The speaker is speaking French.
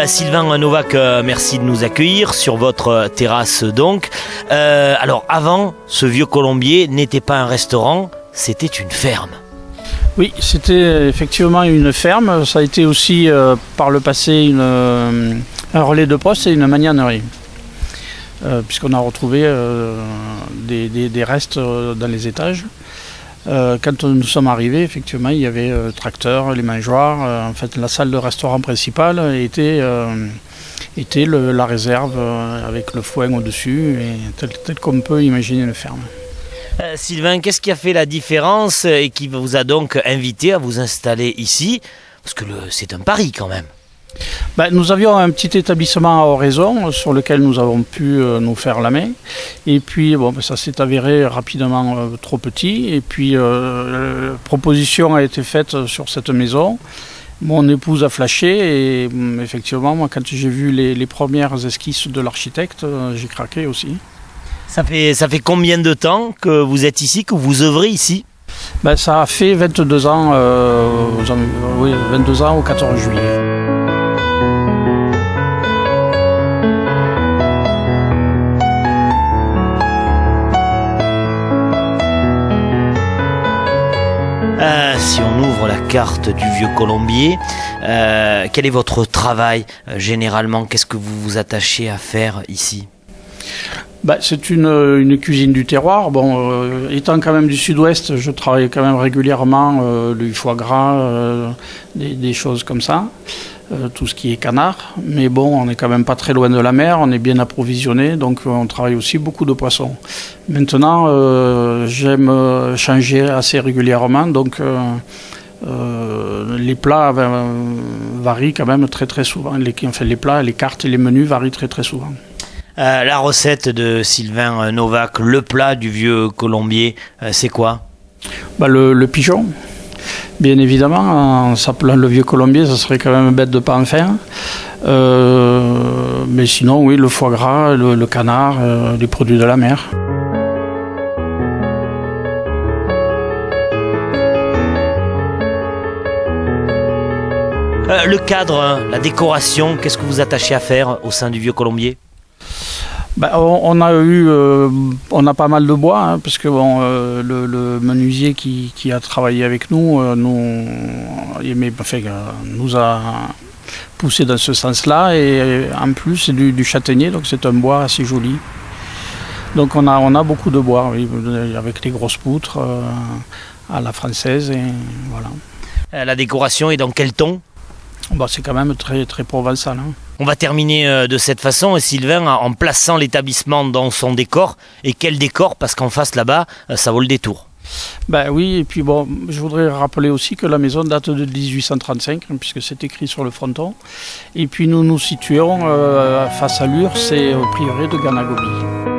Sylvain Novak, merci de nous accueillir sur votre terrasse donc. Alors avant, ce Vieux Colombier n'était pas un restaurant, c'était une ferme. Oui, c'était effectivement une ferme. Ça a été aussi par le passé un relais de poste et une magnanerie. Puisqu'on a retrouvé des restes dans les étages. Quand nous sommes arrivés, effectivement, il y avait le tracteur, les mangeoires. En fait, la salle de restaurant principale était la réserve avec le foin au-dessus, tel qu'on peut imaginer une ferme. Sylvain, qu'est-ce qui a fait la différence et qui vous a donc invité à vous installer ici? Parce que c'est un pari quand même. Nous avions un petit établissement à Oraison sur lequel nous avons pu nous faire la main. Et puis ça s'est avéré rapidement trop petit. Et puis proposition a été faite sur cette maison. Mon épouse a flashé et effectivement, moi, quand j'ai vu les premières esquisses de l'architecte, j'ai craqué aussi. Ça fait combien de temps que vous êtes ici, que vous œuvrez ici? Ça a fait 22 ans, 22 ans au 14 juillet. Si on ouvre la carte du Vieux Colombier, quel est votre travail généralement? Qu'est-ce que vous vous attachez à faire ici? C'est une cuisine du terroir. Étant quand même du sud-ouest, je travaille quand même régulièrement du foie gras, des choses comme ça, tout ce qui est canard. Mais on n'est quand même pas très loin de la mer, on est bien approvisionné, donc on travaille aussi beaucoup de poissons. Maintenant, j'aime changer assez régulièrement, donc les plats varient quand même très souvent. Les plats, les cartes et les menus varient très souvent. La recette de Sylvain Novak, le plat du Vieux Colombier, c'est quoi? Le pigeon. Bien évidemment, en s'appelant le Vieux Colombier, ça serait quand même bête de ne pas en faire. Mais sinon, oui, le foie gras, le canard, les produits de la mer. Le cadre, la décoration, qu'est-ce que vous attachez à faire au sein du Vieux Colombier? On a pas mal de bois, parce que le menuisier qui a travaillé avec nous, nous a poussé dans ce sens-là, et en plus c'est du châtaignier, donc c'est un bois assez joli. Donc on a beaucoup de bois, oui, avec les grosses poutres à la française, et voilà. La décoration est dans quel ton? C'est quand même très provençal. On va terminer de cette façon, Sylvain, en plaçant l'établissement dans son décor. Et quel décor? Parce qu'en face là-bas, ça vaut le détour. Oui, et puis je voudrais rappeler aussi que la maison date de 1835, puisque c'est écrit sur le fronton. Et puis nous nous situons face à Lurs, c'est au prieuré de Ganagobi.